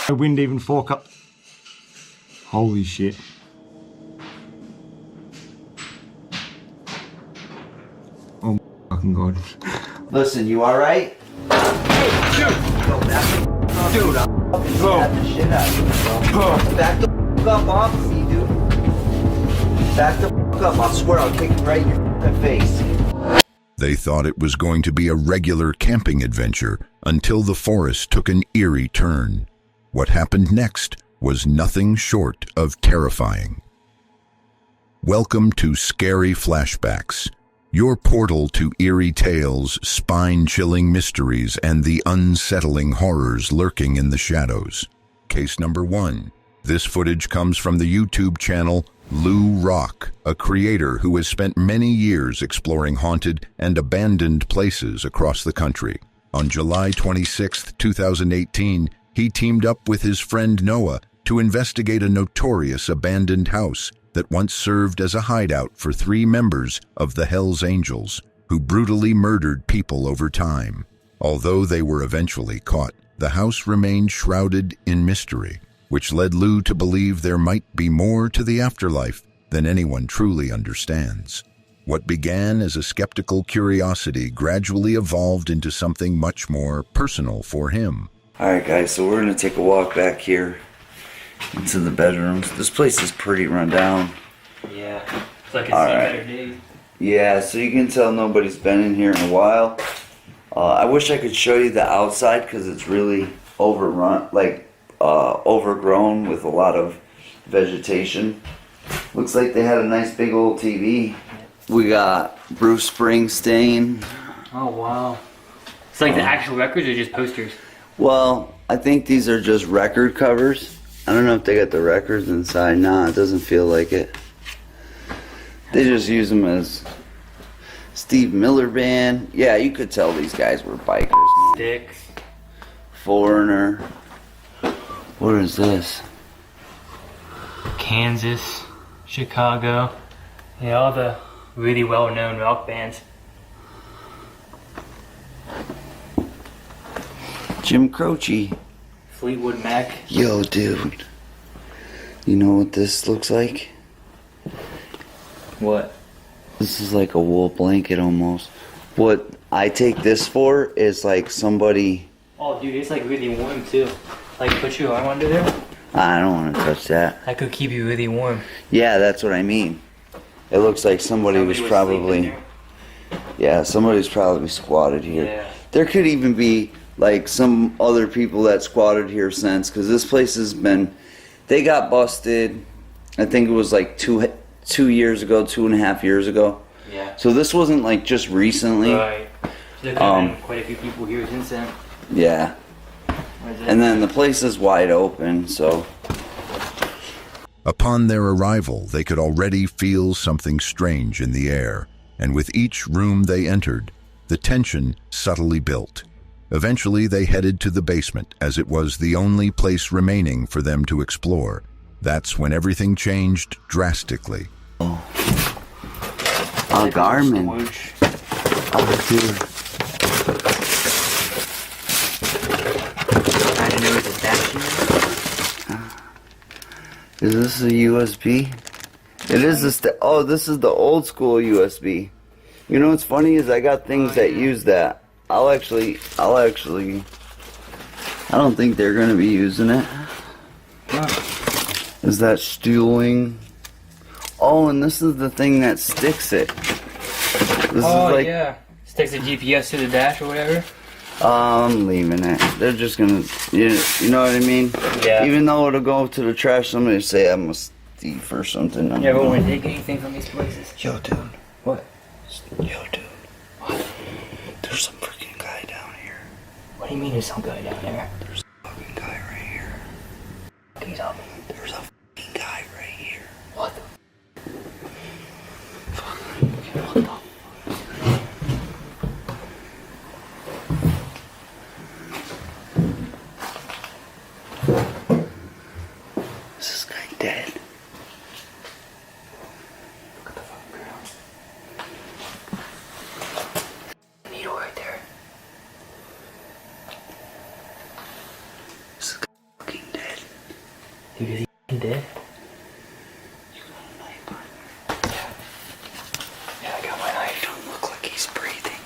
The wind even fork up. Holy shit. Oh my fucking god. Listen, you alright? Dude, I'll fucking slap the shit out of you, bro. Back the up off of me, dude. Back the up, I swear I'll kick you right in your fucking face. They thought it was going to be a regular camping adventure until the forest took an eerie turn. What happened next was nothing short of terrifying. Welcome to Scary Flashbacks, your portal to eerie tales, spine-chilling mysteries, and the unsettling horrors lurking in the shadows. Case number 1. This footage comes from the YouTube channel Lou Rock, a creator who has spent many years exploring haunted and abandoned places across the country. On July 26, 2018, he teamed up with his friend Noah to investigate a notorious abandoned house that once served as a hideout for 3 members of the Hells Angels, who brutally murdered people over time. Although they were eventually caught, the house remained shrouded in mystery, which led Lou to believe there might be more to the afterlife than anyone truly understands. What began as a skeptical curiosity gradually evolved into something much more personal for him. Alright guys, so we're gonna take a walk back here into the bedrooms. This place is pretty run down. Yeah, it's like it's seen better days. Yeah, so you can tell nobody's been in here in a while. I wish I could show you the outside because it's really overrun, overgrown with a lot of vegetation. Looks like they had a nice big old TV. We got Bruce Springsteen. Oh wow. It's like the actual records or just posters? Well, I think these are just record covers. I don't know if they got the records inside. Nah, it doesn't feel like it. They just use them as Steve Miller Band. Yeah, you could tell these guys were bikers. Man. Sticks. Foreigner. What is this? Kansas. Chicago. Yeah, all the really well-known rock bands. Jim Croce. Fleetwood Mac. Yo, dude. You know what this looks like? What? This is like a wool blanket almost. What I take this for is like somebody... Oh, dude, it's like really warm too. Like, put your arm under there. I don't want to touch that. That could keep you really warm. Yeah, that's what I mean. It looks like somebody was probably... Yeah, somebody's probably squatted here. Yeah. There could even be like some other people that squatted here since, because this place has been... They got busted, I think it was like 2 years ago, 2.5 years ago. Yeah. So this wasn't like just recently. Right. So there could have been quite a few people here since then. Yeah. And then the place is wide open, so... Upon their arrival, they could already feel something strange in the air, and with each room they entered, the tension subtly built. Eventually, they headed to the basement, as it was the only place remaining for them to explore. That's when everything changed drastically. Oh. A Garmin. Oh, dude. I didn't know it was a statue. Is this a USB? It is oh, this is the old school USB. You know what's funny is I got things that use that. I'll actually, I don't think they're gonna be using it. Is that stewing? Oh, and this is the thing that sticks it. This is like, yeah. Sticks the GPS to the dash or whatever. I'm leaving it. They're just gonna, you know what I mean? Yeah. Even though it'll go to the trash, somebody will say I'm a thief or something. You ever want to take anything from these places? Yo, dude. What? Yo, dude. What? There's some freaking guy down here. What do you mean there's some guy down there? There's a fucking guy right here. Can you tell me? There's a fucking guy right here. What the? What the? Is this guy dead? Look at the fucking ground. Needle right there. did. You got a knife on you. Yeah, I got my knife. Don't look like he's breathing.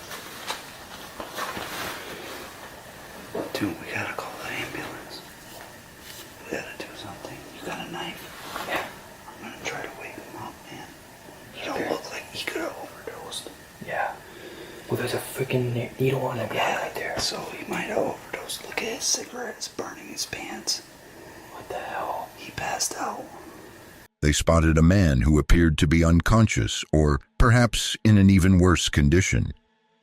Dude, we gotta call the ambulance. We gotta do something. You got a knife? Yeah. I'm gonna try to wake him up, man. He don't look like he could have overdosed. Yeah. Well, there's a freaking needle on the ground right there. So he might have overdosed. Look at his cigarette. It's burning his pants. What the hell? He passed out. They spotted a man who appeared to be unconscious or perhaps in an even worse condition.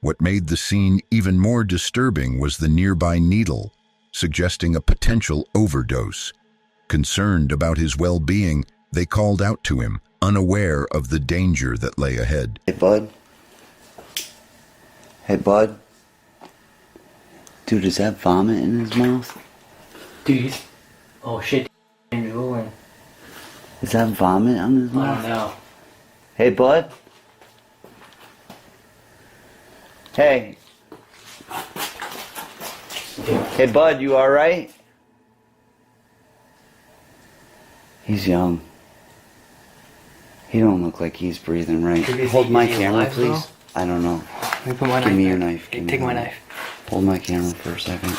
What made the scene even more disturbing was the nearby needle, suggesting a potential overdose. Concerned about his well-being, they called out to him, unaware of the danger that lay ahead. Hey, bud. Hey, bud. Dude, is that vomit in his mouth? Dude, oh shit, drooling. Is that vomit on his I mouth? don't know. Hey, bud. Hey. Hey, bud, you alright? He's young. He don't look like he's breathing right. Hold my camera, please. I don't know. Let me put my knife. Give me your knife. Take my knife. Hold my camera for a second.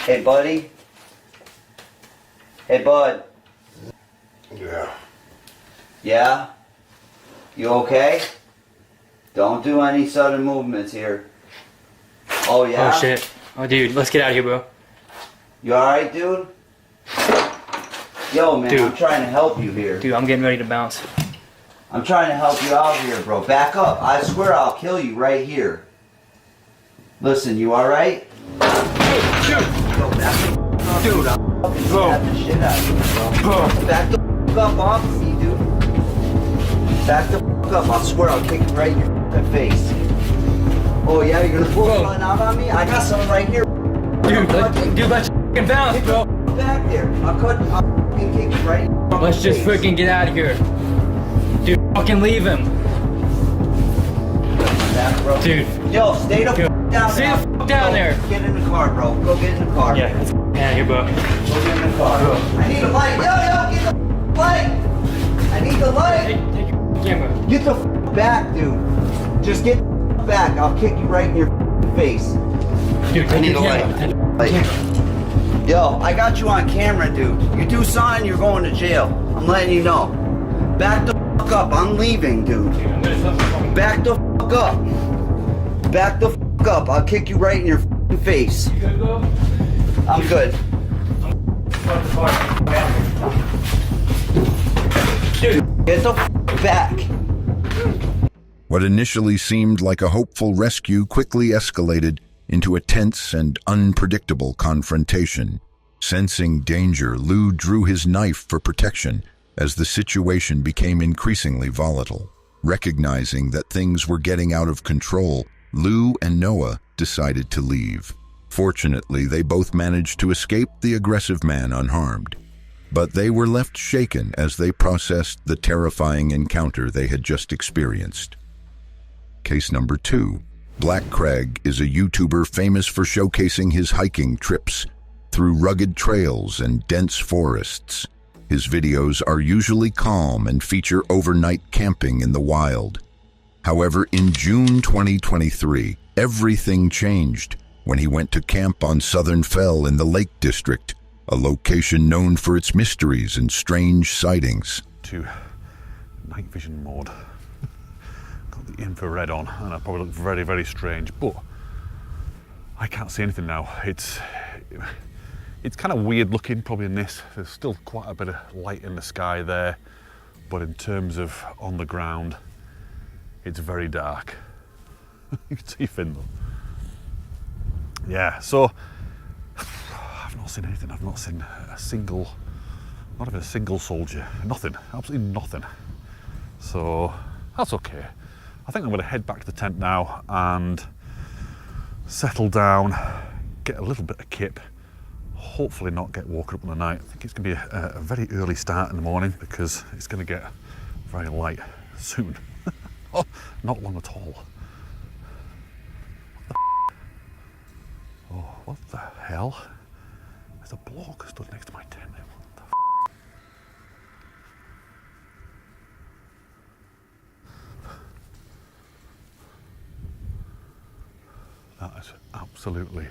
Hey, buddy. Hey, bud. Yeah. Yeah? You okay? Don't do any sudden movements here. Oh, yeah? Oh shit. Oh dude, let's get out of here, bro. You alright, dude? Yo, man, Dude. I'm trying to help you here. Dude, I'm getting ready to bounce. I'm trying to help you out here, bro. Back up. I swear I'll kill you right here. Listen, you alright? Yo, back the up. Dude, I'll fucking stab the shit out of you, bro. Back the up off of me, dude. Back the up. I swear I'll kick you right in your fucking face. Oh, yeah? You're gonna pull something out on me? I got something right here. Dude, let's fucking bounce, bro. Back there. I'll fucking kick you right in your fucking Let's just face. freaking get out of here. Dude, fucking leave him. Back, bro. Dude. Yo, stay the f down Stay there. the f down there. Get in the car, bro. Go get in the car. Yeah, let's get out of here, bro. Go get in the car. I need a light. Yo, get the light. I need the light. Take your camera. Get the f back, dude. Just get the f back. I'll kick you right in your face. Dude, I take need your a camera. Take your light. camera. Yo, I got you on camera, dude. You do something, you're going to jail. I'm letting you know. Back the f up. I'm leaving, dude. Back the f up. Back the f up. I'll kick you right in your f face. You good, bro? I'm good. Dude. Get the f back. What initially seemed like a hopeful rescue quickly escalated into a tense and unpredictable confrontation. Sensing danger, Lou drew his knife for protection as the situation became increasingly volatile. Recognizing that things were getting out of control, Lou and Noah decided to leave. Fortunately, they both managed to escape the aggressive man unharmed. But they were left shaken as they processed the terrifying encounter they had just experienced. Case number 2. Black Craig is a YouTuber famous for showcasing his hiking trips through rugged trails and dense forests. His videos are usually calm and feature overnight camping in the wild. However, in June 2023, everything changed when he went to camp on Southern Fell in the Lake District, a location known for its mysteries and strange sightings. To night vision mode. Got the infrared on, and I probably look very, very strange, but I can't see anything now. It's kind of weird looking, probably in this. There's still quite a bit of light in the sky there, but in terms of on the ground, it's very dark. You can see Finn though. Yeah, so I've not seen anything. I've not seen a single, not even a single soldier. Nothing, absolutely nothing. So that's okay. I think I'm going to head back to the tent now and settle down, get a little bit of kip, hopefully not get woken up in the night. I think it's going to be a very early start in the morning because it's going to get very light soon. Oh, not long at all. What the f***? Oh. What the hell? There's a bloke stood next to my tent. What the That has absolutely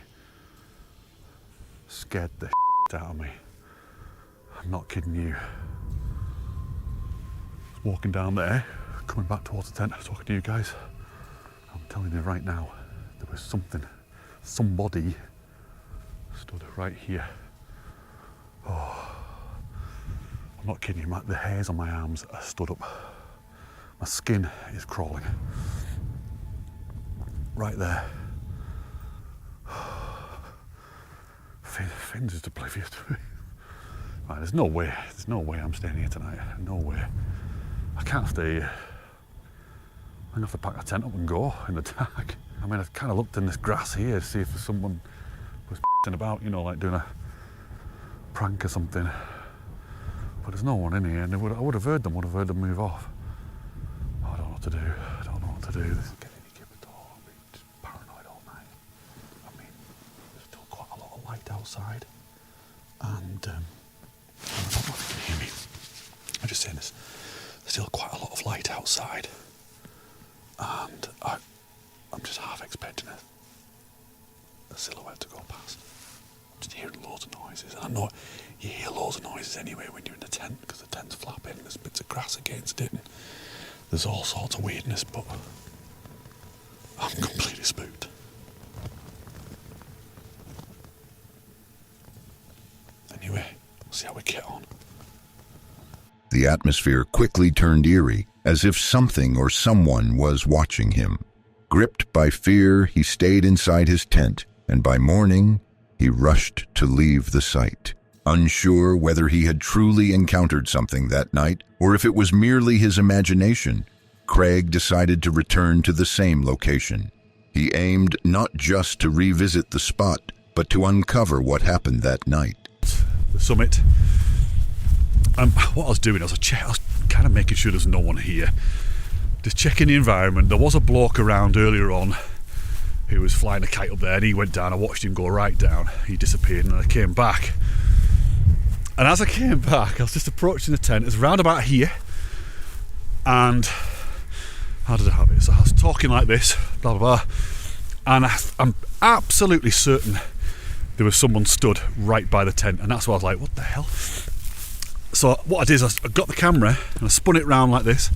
scared the out of me. I'm not kidding you. I was walking down there, coming back towards the tent, talking to you guys. I'm telling you right now, there was somebody stood right here. Oh, I'm not kidding you, the hairs on my arms are stood up. My skin is crawling. Right there. Finn's just oblivious to me. Right, there's no way I'm staying here tonight. No way. I can't stay here. I'm gonna have to pack a tent up and go in the dark. I mean, I've kind of looked in this grass here to see if someone was about, you know, like doing a prank or something. But there's no one in here, and I would have heard them move off. Oh, I don't know what to do. This is getting any give at all. I've been just paranoid all night. I mean, there's still quite a lot of light outside, and I don't know if you can hear me. I'm just saying this. There's still quite a lot of light outside, and I'm just half expecting a silhouette to go past. I'm just hearing loads of noises. I know you hear loads of noises anyway when you're in the tent, because the tent's flapping and there's bits of grass against it, and there's all sorts of weirdness, but I'm completely spooked. Anyway, we'll see how we get on. The atmosphere quickly turned eerie, as if something or someone was watching him. Gripped by fear, he stayed inside his tent, and by morning, he rushed to leave the site. Unsure whether he had truly encountered something that night, or if it was merely his imagination, Craig decided to return to the same location. He aimed not just to revisit the spot, but to uncover what happened that night. The summit. What I was doing, I was kind of making sure there's no one here. Just checking the environment. There was a bloke around earlier on who was flying a kite up there, and he went down. I watched him go right down. He disappeared, and I came back. And as I came back, I was just approaching the tent. It was round about here. And how did I have it? So I was talking like this, blah, blah, blah. And I'm absolutely certain there was someone stood right by the tent. And that's why I was like, what the hell? So what I did is I got the camera and I spun it round like this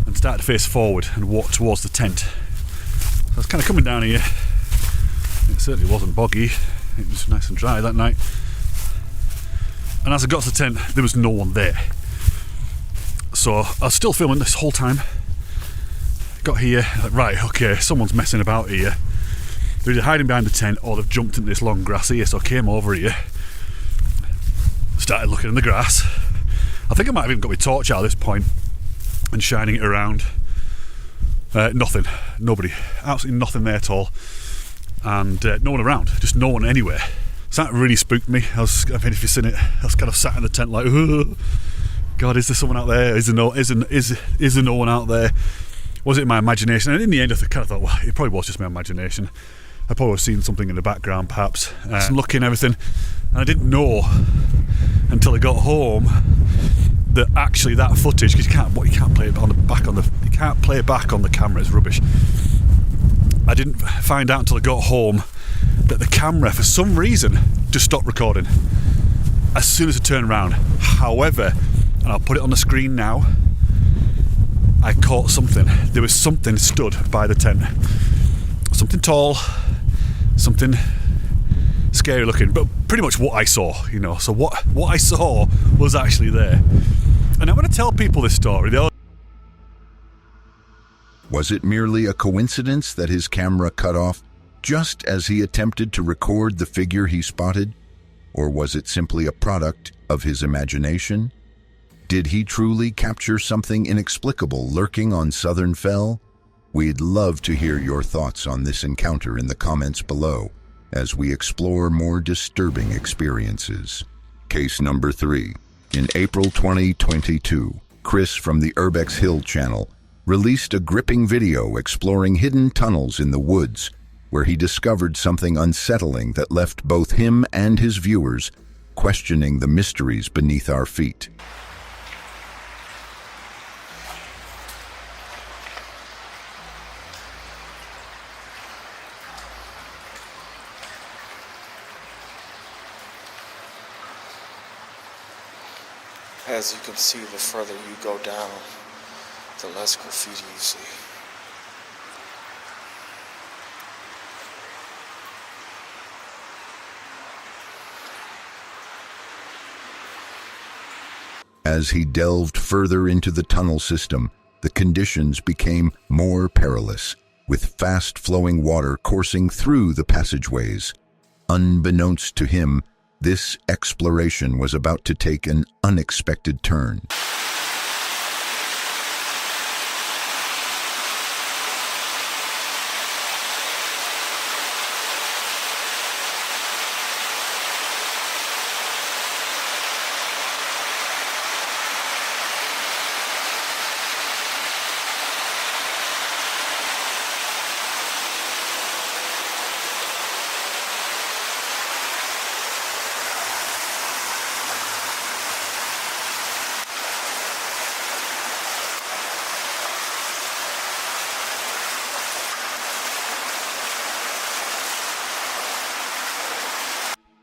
and started to face forward and walk towards the tent. So I was kind of coming down here. It certainly wasn't boggy. It was nice and dry that night. And as I got to the tent, there was no one there. So I was still filming this whole time. Got here, like, right, okay, someone's messing about here. They're either hiding behind the tent or they've jumped into this long grass here. So I came over here, started looking in the grass. I think I might have even got my torch out at this point and shining it around. Nothing, nobody, absolutely nothing there at all. And no one around, just no one anywhere. So that really spooked me. I mean, if you've seen it, I was kind of sat in the tent like, oh, God, is there someone out there? Is there no one out there? Was it my imagination? And in the end, I kind of thought, well, it probably was just my imagination. I probably was seeing something in the background, perhaps. Looking and everything, and I didn't know until I got home that actually that footage, because you can't play it back on the camera. It's rubbish. I didn't find out until I got home that the camera, for some reason, just stopped recording as soon as I turned around. However, and I'll put it on the screen now, I caught something. There was something stood by the tent. Something tall, something scary looking, but pretty much what I saw, you know. So what I saw was actually there. And I'm going to tell people this story. Was it merely a coincidence that his camera cut off just as he attempted to record the figure he spotted? Or was it simply a product of his imagination? Did he truly capture something inexplicable lurking on Southern Fell? We'd love to hear your thoughts on this encounter in the comments below as we explore more disturbing experiences. Case number 3. In April 2022, Chris from the Urbex Hill channel released a gripping video exploring hidden tunnels in the woods where he discovered something unsettling that left both him and his viewers questioning the mysteries beneath our feet. As you can see, the further you go down, the less graffiti you see. As he delved further into the tunnel system, the conditions became more perilous, with fast-flowing water coursing through the passageways. Unbeknownst to him, this exploration was about to take an unexpected turn.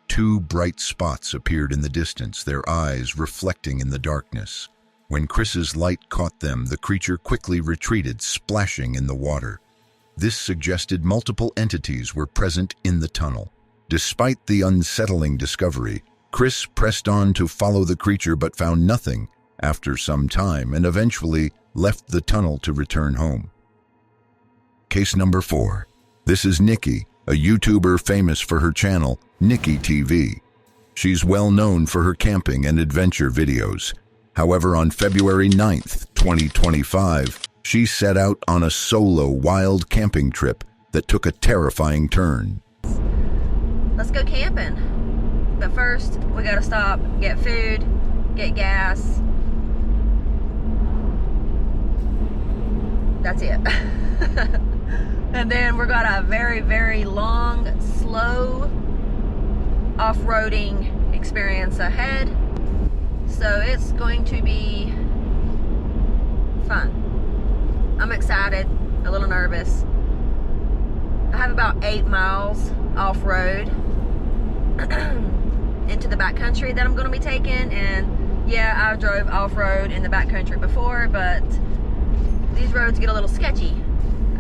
Two bright spots appeared in the distance, their eyes reflecting in the darkness. When Chris's light caught them, the creature quickly retreated, splashing in the water. This suggested multiple entities were present in the tunnel. Despite the unsettling discovery, Chris pressed on to follow the creature but found nothing after some time and eventually left the tunnel to return home. Case number 4. This is Nikki, a YouTuber famous for her channel, Nikki TV. She's well known for her camping and adventure videos. However, on February 9th, 2025, she set out on a solo wild camping trip that took a terrifying turn. Let's go camping. But first, we gotta stop, get food, get gas. That's it. And then we're got a very, very long, slow off-roading experience ahead. So it's going to be fun. I'm excited, a little nervous. I have about 8 miles off-road into the backcountry that I'm going to be taking, and yeah, I drove off-road in the backcountry before, but these roads get a little sketchy.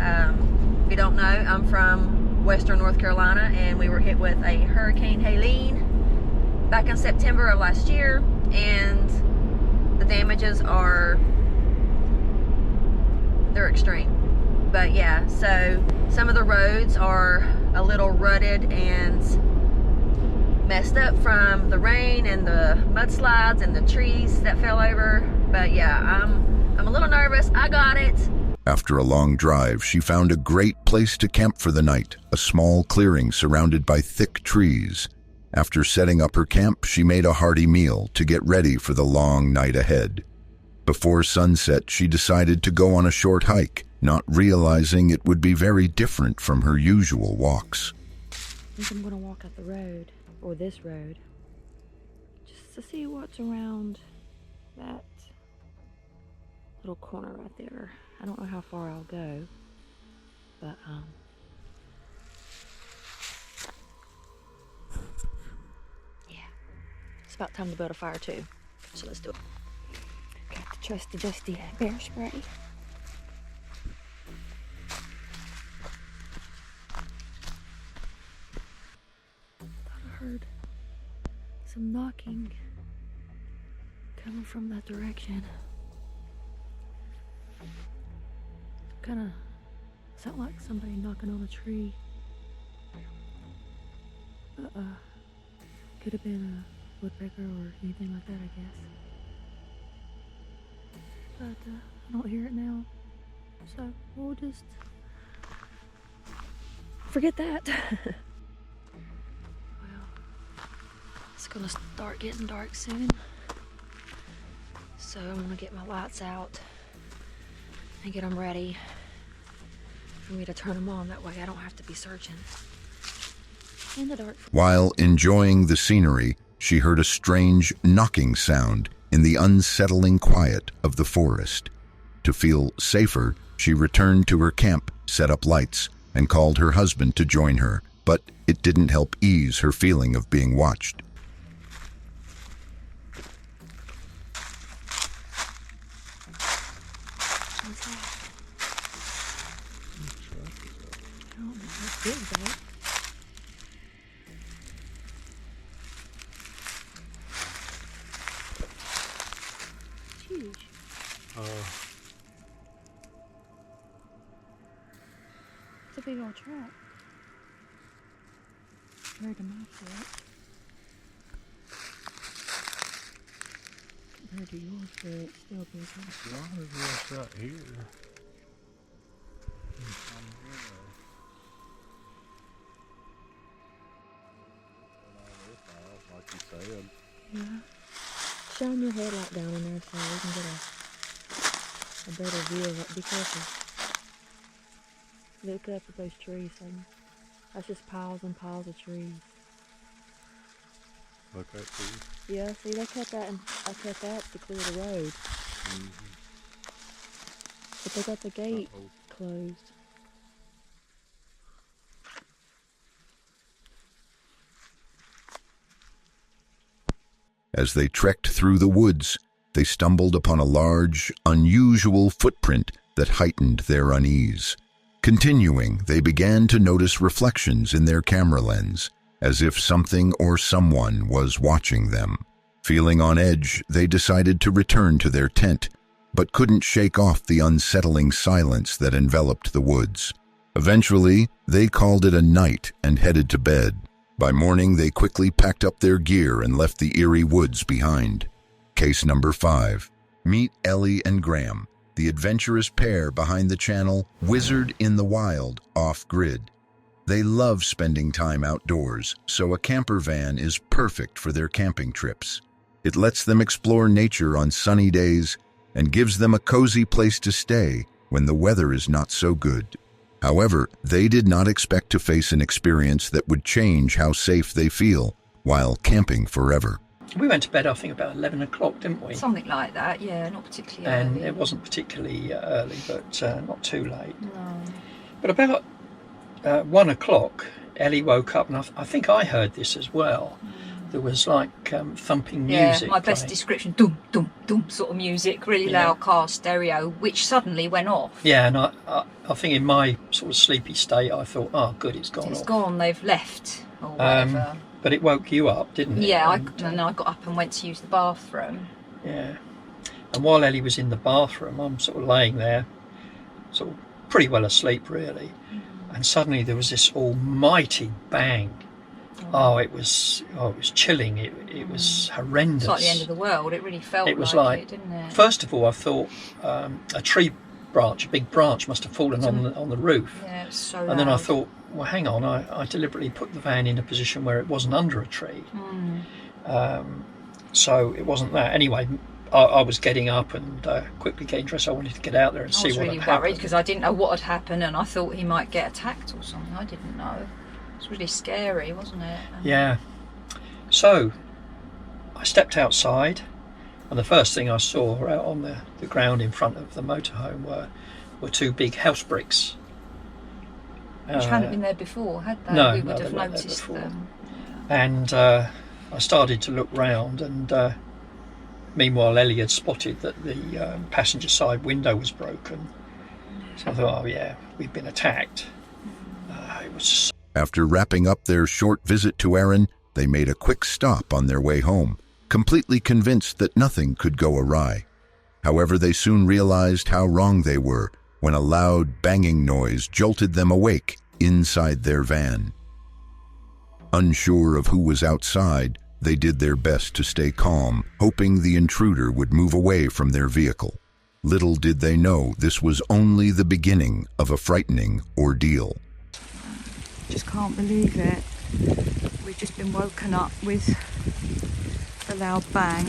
If you don't know, I'm from Western North Carolina, and we were hit with a Hurricane Helene back in September of last year, and the damages they're extreme. But yeah, so some of the roads are a little rutted and messed up from the rain and the mudslides and the trees that fell over. But yeah, I'm a little nervous. I got it. After a long drive, she found a great place to camp for the night, a small clearing surrounded by thick trees. After setting up her camp, she made a hearty meal to get ready for the long night ahead. Before sunset, she decided to go on a short hike, not realizing it would be very different from her usual walks. I think I'm gonna walk up the road, or this road, just to see what's around that little corner right there. I don't know how far I'll go, but yeah, it's about time to build a fire too, so let's do it. Got the trusty dusty bear spray. Thought I heard some knocking coming from that direction. Kind of sound like somebody knocking on a tree. Could have been a woodpecker or anything like that, I guess. But I don't hear it now, so we'll just forget that. Well, it's gonna start getting dark soon, so I'm gonna get my lights out and get them ready for me to turn them on. That way I don't have to be searching in the dark. While enjoying the scenery, she heard a strange knocking sound in the unsettling quiet of the forest. To feel safer, she returned to her camp, set up lights, and called her husband to join her, but it didn't help ease her feeling of being watched. What's that? I don't know. That's big, though. Huge. It's a big old truck. Compared to my truck. Compared to yours, but it's still big. Why is this out here? Like you said. Yeah. Shine your headlight down in there so we can get a better view of it. Be careful. Look up at those trees. That's just piles and piles of trees. Look at these. Yeah, see, they cut that, and I cut that to clear the road. But they got the gate closed. As they trekked through the woods, they stumbled upon a large, unusual footprint that heightened their unease. Continuing, they began to notice reflections in their camera lens, as if something or someone was watching them. Feeling on edge, they decided to return to their tent, but couldn't shake off the unsettling silence that enveloped the woods. Eventually, they called it a night and headed to bed. By morning, they quickly packed up their gear and left the eerie woods behind. Case number 5. Meet Ellie and Graham, the adventurous pair behind the channel Wizard in the Wild Off-Grid. They love spending time outdoors, so a camper van is perfect for their camping trips. It lets them explore nature on sunny days and gives them a cozy place to stay when the weather is not so good. However, they did not expect to face an experience that would change how safe they feel while camping forever. We went to bed, I think, about 11 o'clock, didn't we? Something like that, yeah, not particularly And early. it wasn't particularly early, but not too late. No. But about 1 o'clock, Ellie woke up, and I think I heard this as well. There was like thumping music. Yeah, my best playing. description, dum, dum, dum, sort of music, really loud car stereo, which suddenly went off. Yeah, and I think in my sort of sleepy state, I thought, oh, good, it's gone It's off. gone, they've left, or whatever. But it woke you up, didn't it? Yeah, And, I got up and went to use the bathroom. yeah. And while Ellie was in the bathroom, I'm sort of laying there, sort of pretty well asleep, really. And suddenly there was this almighty bang. Oh, it was chilling. It was horrendous. It's like the end of the world. It really felt It was like it, didn't it? First of all, I thought a tree branch, a big branch, must have fallen on the roof. Yeah, it was so And then I loud. thought, well, hang on, I deliberately put the van in a position where it wasn't under a tree. So it wasn't that. Anyway, I was getting up and quickly getting dressed. I wanted to get out there and I see was what really had worried happened. because I didn't know what had happened, and I thought he might get attacked or something. I didn't know. It was really scary, wasn't it? Yeah. So I stepped outside, and the first thing I saw out on the ground in front of the motorhome were 2 big house bricks. Which hadn't been there before, had they? No, We would they have weren't there noticed before. them. And I started to look round, and meanwhile Ellie had spotted that the passenger side window was broken. So I thought, oh yeah, we've been attacked. It was After wrapping up their short visit to Erin, they made a quick stop on their way home, completely convinced that nothing could go awry. However, they soon realized how wrong they were when a loud banging noise jolted them awake inside their van. Unsure of who was outside, they did their best to stay calm, hoping the intruder would move away from their vehicle. Little did they know this was only the beginning of a frightening ordeal. Just can't believe it. We've just been woken up with a loud bang,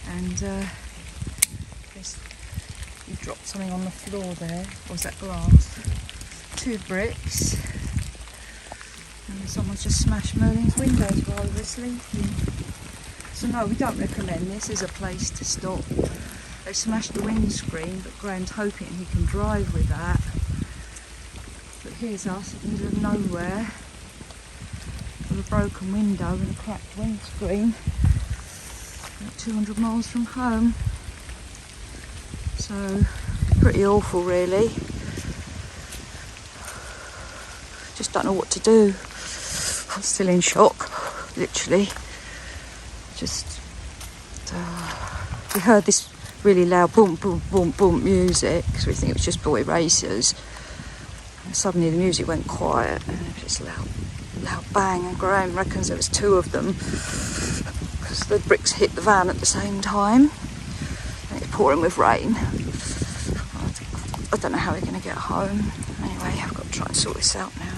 and you dropped something on the floor there. Or was that glass? 2 bricks. And someone's just smashed Merlin's windows while we're sleeping. So no, we don't recommend this as a place to stop. They smashed the windscreen, but Graham's hoping he can drive with that. But here's us in the middle of nowhere with a broken window and a cracked windscreen. About 200 miles from home. So, pretty awful really. Just don't know what to do. I'm still in shock, literally. Just, we heard this really loud boom, boom, boom, boom music, because we think it was just boy racers. And suddenly the music went quiet, and it was just loud bang, and Graham reckons there was 2 of them, because the bricks hit the van at the same time, and it's pouring with rain. I don't know how we're going to get home. Anyway, I've got to try and sort this out now.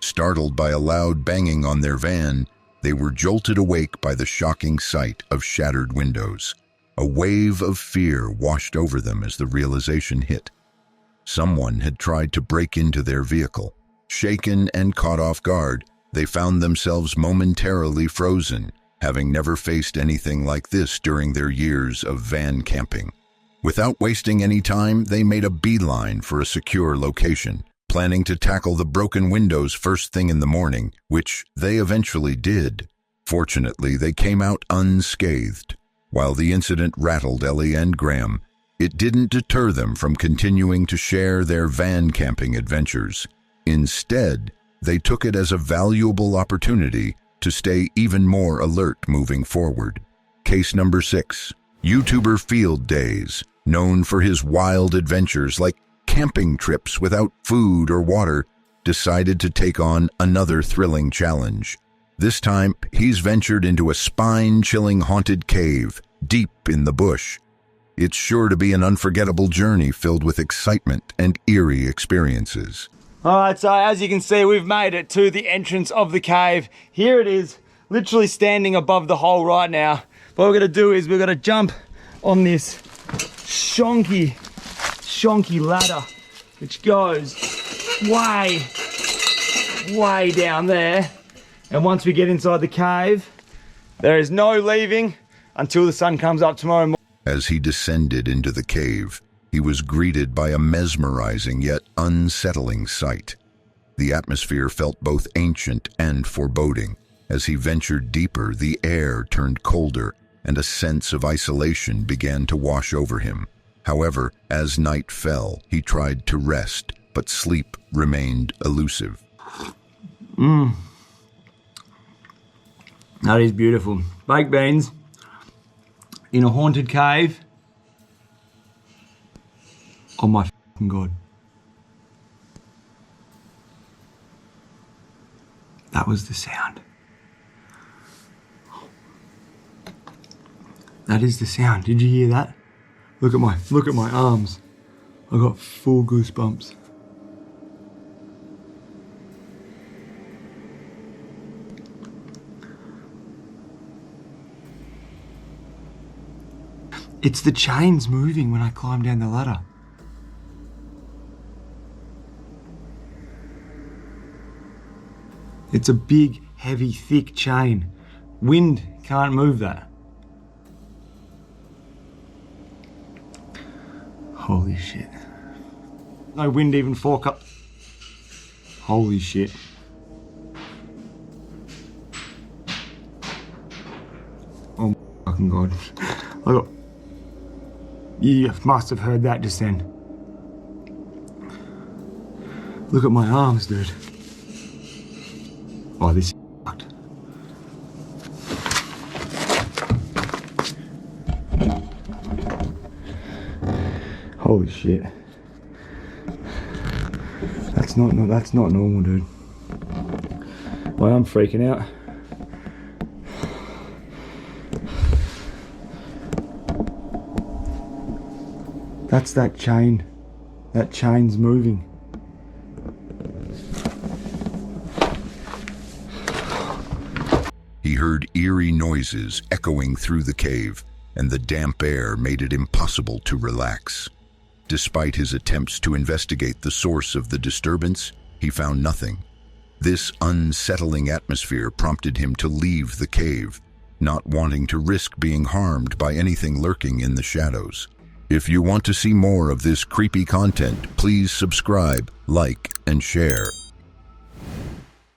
Startled by a loud banging on their van, they were jolted awake by the shocking sight of shattered windows. A wave of fear washed over them as the realization hit. Someone had tried to break into their vehicle. Shaken and caught off guard, they found themselves momentarily frozen, having never faced anything like this during their years of van camping. Without wasting any time, they made a beeline for a secure location, planning to tackle the broken windows first thing in the morning, which they eventually did. Fortunately, they came out unscathed. While the incident rattled Ellie and Graham, it didn't deter them from continuing to share their van camping adventures. Instead, they took it as a valuable opportunity to stay even more alert moving forward. Case number 6. YouTuber Field Days, known for his wild adventures like camping trips without food or water, decided to take on another thrilling challenge. This time, he's ventured into a spine-chilling haunted cave deep in the bush. It's sure to be an unforgettable journey filled with excitement and eerie experiences. Alright, so as you can see, we've made it to the entrance of the cave. Here it is, literally standing above the hole right now. What we're going to do is we're going to jump on this shonky ladder, which goes way down there. And once we get inside the cave, there is no leaving until the sun comes up tomorrow morning. As he descended into the cave, he was greeted by a mesmerizing yet unsettling sight. The atmosphere felt both ancient and foreboding. As he ventured deeper, the air turned colder, and a sense of isolation began to wash over him. However, as night fell, he tried to rest, but sleep remained elusive. That is beautiful. Baked beans in a haunted cave. Oh my fucking God. That was the sound. That is the sound. Did you hear that? Look at my arms. I got full goosebumps. It's the chains moving when I climb down the ladder. It's a big, heavy, thick chain. Wind can't move that. Holy shit. No wind even fork up. Holy shit. Oh my fucking God. You must have heard that just then. Look at my arms, dude. Oh, this is fucked. Holy shit. That's not normal, dude. Well, I'm freaking out. That's that chain. That chain's moving. He heard eerie noises echoing through the cave, and the damp air made it impossible to relax. Despite his attempts to investigate the source of the disturbance, he found nothing. This unsettling atmosphere prompted him to leave the cave, not wanting to risk being harmed by anything lurking in the shadows. If you want to see more of this creepy content, please subscribe, like, and share.